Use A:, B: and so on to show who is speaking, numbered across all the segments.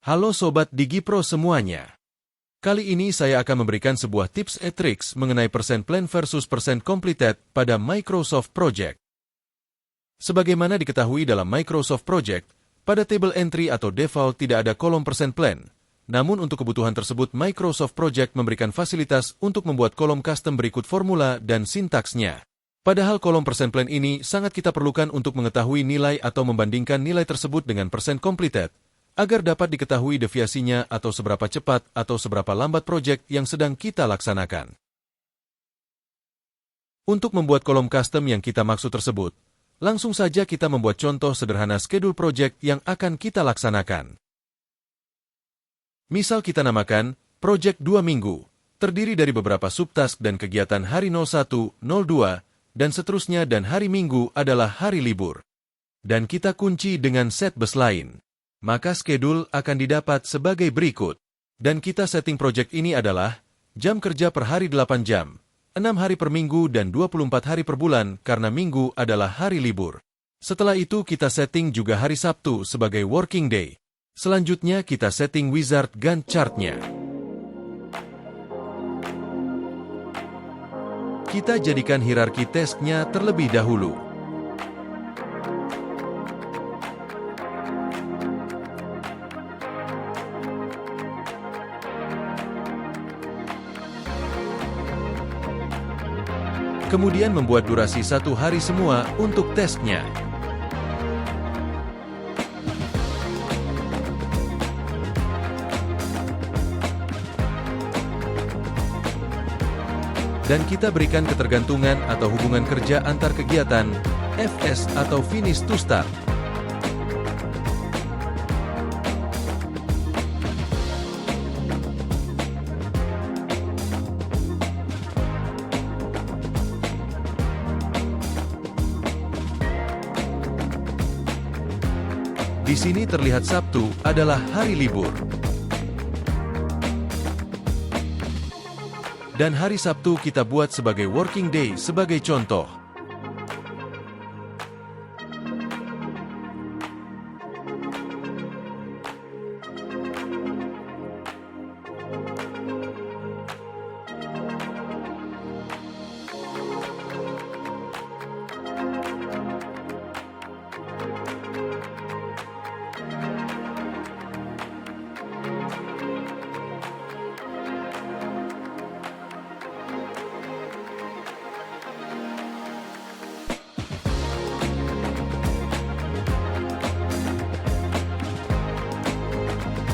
A: Halo Sobat DigiPro semuanya. Kali ini saya akan memberikan sebuah tips and tricks mengenai percent plan versus percent completed pada Microsoft Project. Sebagaimana diketahui dalam Microsoft Project, pada table entry atau default tidak ada kolom percent plan. Namun untuk kebutuhan tersebut Microsoft Project memberikan fasilitas untuk membuat kolom custom berikut formula dan sintaksnya. Padahal kolom percent plan ini sangat kita perlukan untuk mengetahui nilai atau membandingkan nilai tersebut dengan percent completed, agar dapat diketahui deviasinya atau seberapa cepat atau seberapa lambat proyek yang sedang kita laksanakan. Untuk membuat kolom custom yang kita maksud tersebut, langsung saja kita membuat contoh sederhana schedule project yang akan kita laksanakan. Misal kita namakan project 2 minggu, terdiri dari beberapa subtask dan kegiatan hari 01, 02, dan seterusnya, dan hari Minggu adalah hari libur. Dan kita kunci dengan set baseline. Maka schedule akan didapat sebagai berikut. Dan kita setting project ini adalah jam kerja per hari 8 jam, 6 hari per minggu dan 24 hari per bulan karena minggu adalah hari libur. Setelah itu kita setting juga hari Sabtu sebagai working day. Selanjutnya kita setting wizard Gantt chart-nya. Kita jadikan hierarki task-nya terlebih dahulu. Kemudian membuat durasi 1 hari semua untuk task-nya. Dan kita berikan ketergantungan atau hubungan kerja antar kegiatan, FS atau finish to start. Di sini terlihat Sabtu adalah hari libur. Dan hari Sabtu kita buat sebagai working day sebagai contoh.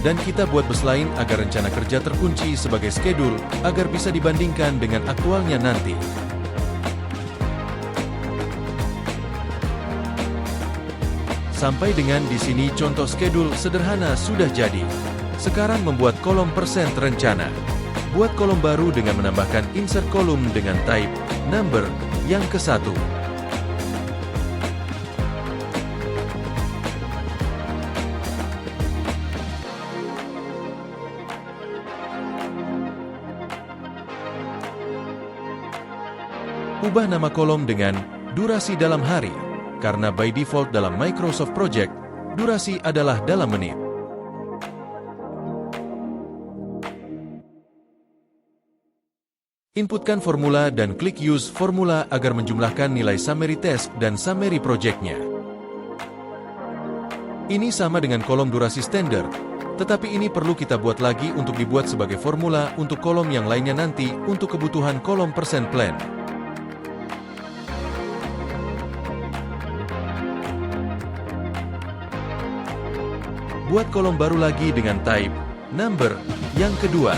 A: Dan kita buat baseline agar rencana kerja terkunci sebagai schedule agar bisa dibandingkan dengan aktualnya nanti. Sampai dengan di sini contoh schedule sederhana sudah jadi. Sekarang membuat kolom persen rencana. Buat kolom baru dengan menambahkan insert kolom dengan type number yang ke-1. Ubah nama kolom dengan durasi dalam hari, karena by default dalam Microsoft Project, durasi adalah dalam menit. Inputkan formula dan klik use formula agar menjumlahkan nilai summary task dan summary project-nya. Ini sama dengan kolom durasi standar, tetapi ini perlu kita buat lagi untuk dibuat sebagai formula untuk kolom yang lainnya nanti untuk kebutuhan kolom percent plan. Buat kolom baru lagi dengan type number yang kedua.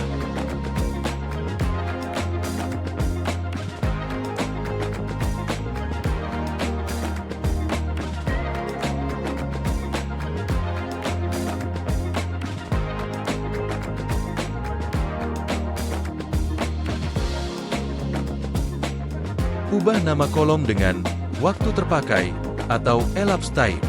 A: Ubah nama kolom dengan waktu terpakai atau elapsed time.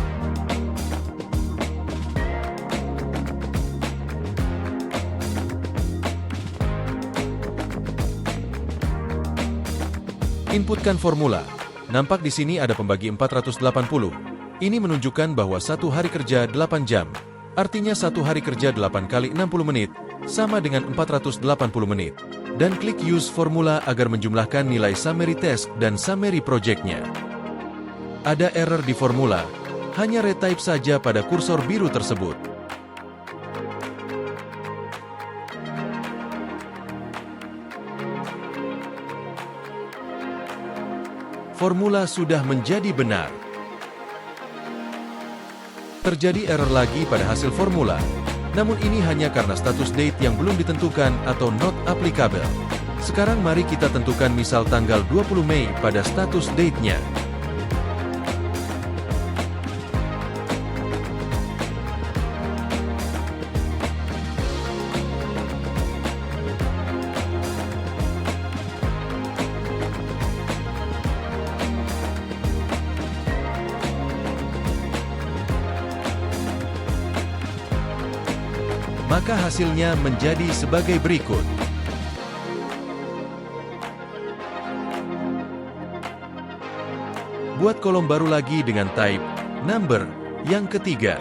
A: Inputkan formula. Nampak di sini ada pembagi 480. Ini menunjukkan bahwa 1 hari kerja 8 jam, Artinya satu hari kerja 8 kali 60 menit, sama dengan 480 menit. Dan klik Use Formula agar menjumlahkan nilai summary task dan summary project-nya. Ada error di formula, hanya retype saja pada kursor biru tersebut. Formula sudah menjadi benar. Terjadi error lagi pada hasil formula, namun ini hanya karena status date yang belum ditentukan atau not applicable. Sekarang mari kita tentukan misal tanggal 20 Mei pada status date-nya. Maka hasilnya menjadi sebagai berikut. Buat kolom baru lagi dengan type number yang ketiga.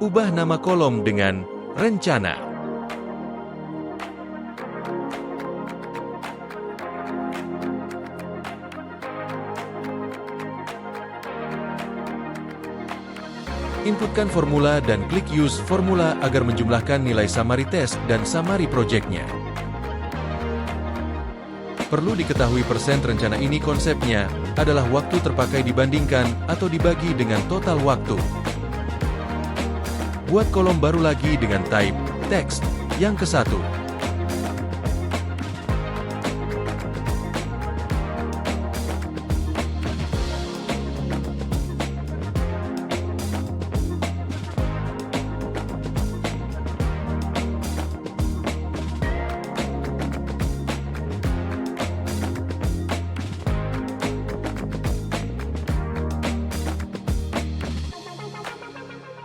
A: Ubah nama kolom dengan rencana. Inputkan formula dan klik Use Formula agar menjumlahkan nilai summary task dan summary project-nya. Perlu diketahui persen rencana ini konsepnya adalah waktu terpakai dibandingkan atau dibagi dengan total waktu. Buat kolom baru lagi dengan type text yang ke-1.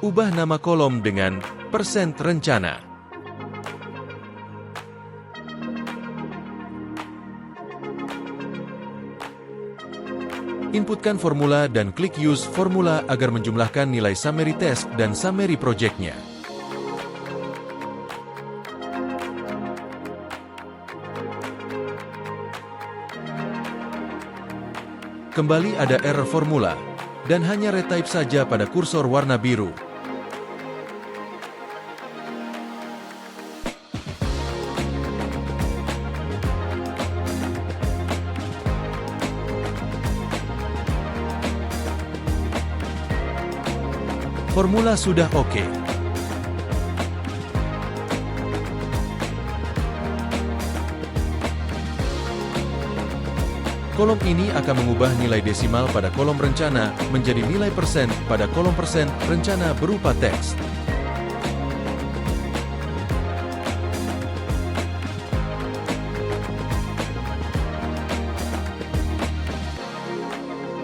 A: Ubah nama kolom dengan persen rencana. Inputkan formula dan klik Use Formula agar menjumlahkan nilai summary task dan summary project-nya. Kembali ada error formula, dan hanya retype saja pada kursor warna biru. Formula sudah oke. Kolom ini akan mengubah nilai desimal pada kolom rencana menjadi nilai persen pada kolom persen rencana berupa teks.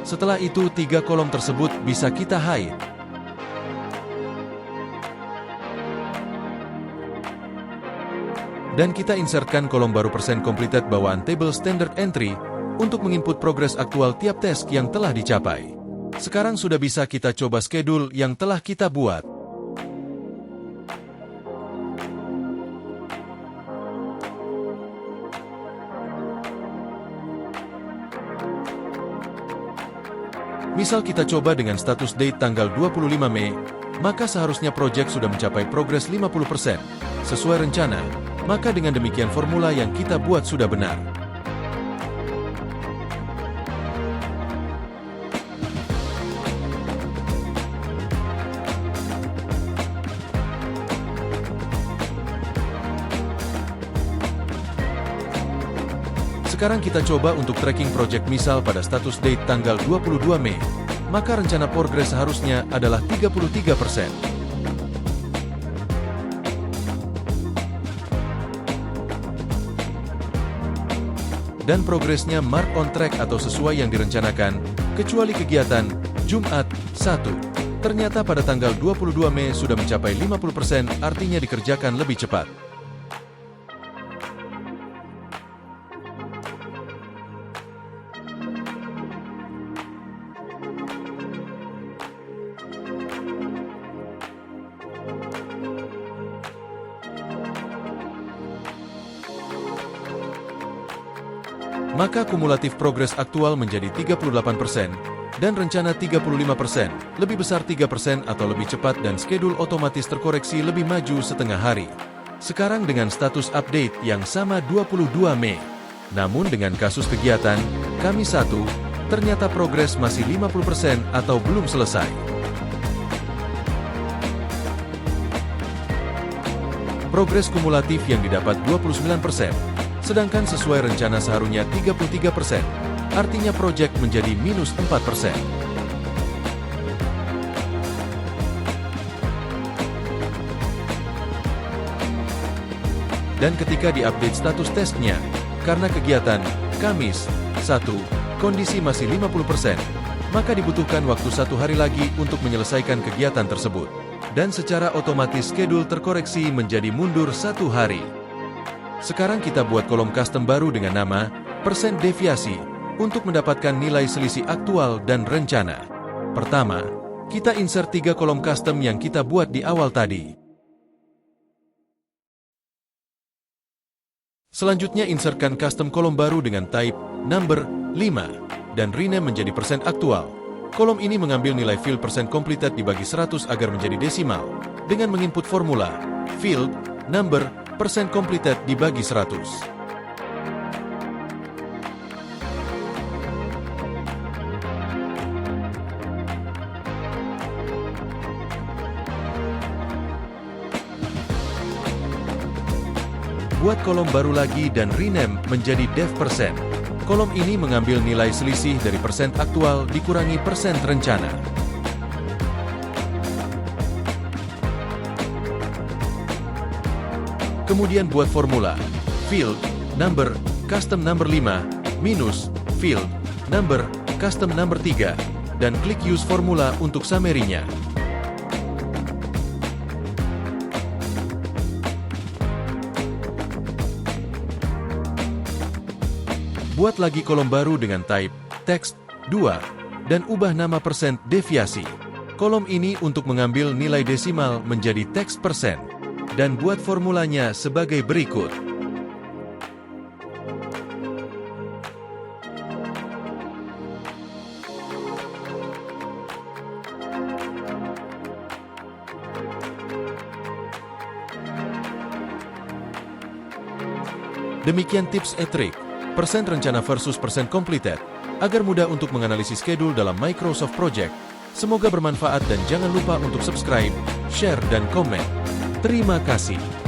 A: Setelah itu, 3 kolom tersebut bisa kita hide. Dan kita insertkan kolom baru persen completed bawaan table standard entry untuk menginput progres aktual tiap task yang telah dicapai. Sekarang sudah bisa kita coba schedule yang telah kita buat. Misal kita coba dengan status date tanggal 25 Mei, maka seharusnya project sudah mencapai progres 50% sesuai rencana. Maka dengan demikian formula yang kita buat sudah benar. Sekarang kita coba untuk tracking project misal pada status date tanggal 22 Mei. Maka rencana progres seharusnya adalah 33%. Dan progresnya mark on track atau sesuai yang direncanakan, kecuali kegiatan Jumat 1. Ternyata pada tanggal 22 Mei sudah mencapai 50%, artinya dikerjakan lebih cepat. Maka kumulatif progres aktual menjadi 38%, dan rencana 35%, lebih besar 3% atau lebih cepat dan skedul otomatis terkoreksi lebih maju setengah hari. Sekarang dengan status update yang sama 22 Mei. Namun dengan kasus kegiatan, Kamis 1, ternyata progres masih 50% atau belum selesai. Progres kumulatif yang didapat 29%, sedangkan sesuai rencana seharusnya 33%, artinya proyek menjadi minus 4%. Dan ketika diupdate status tesnya, karena kegiatan Kamis 1, kondisi masih 50%, maka dibutuhkan waktu 1 hari lagi untuk menyelesaikan kegiatan tersebut. Dan secara otomatis skedul terkoreksi menjadi mundur 1 hari. Sekarang kita buat kolom custom baru dengan nama persen deviasi untuk mendapatkan nilai selisih aktual dan rencana. Pertama, kita insert 3 kolom custom yang kita buat di awal tadi. Selanjutnya insertkan custom kolom baru dengan type number 5 dan rename menjadi persen aktual. Kolom ini mengambil nilai field persen completed dibagi 100 agar menjadi desimal dengan menginput formula field number persen completed dibagi 100. Buat kolom baru lagi dan rename menjadi dev persen. Kolom ini mengambil nilai selisih dari persen aktual dikurangi persen rencana. Kemudian buat formula field number custom number 5 minus field number custom number 3 dan klik use formula untuk summary-nya. Buat lagi kolom baru dengan type text 2 dan ubah nama persen deviasi. Kolom ini untuk mengambil nilai desimal menjadi teks persen. Dan buat formulanya sebagai berikut. Demikian tips and trik, persen rencana versus persen completed, agar mudah untuk menganalisis schedule dalam Microsoft Project. Semoga bermanfaat dan jangan lupa untuk subscribe, share, dan komen. Terima kasih.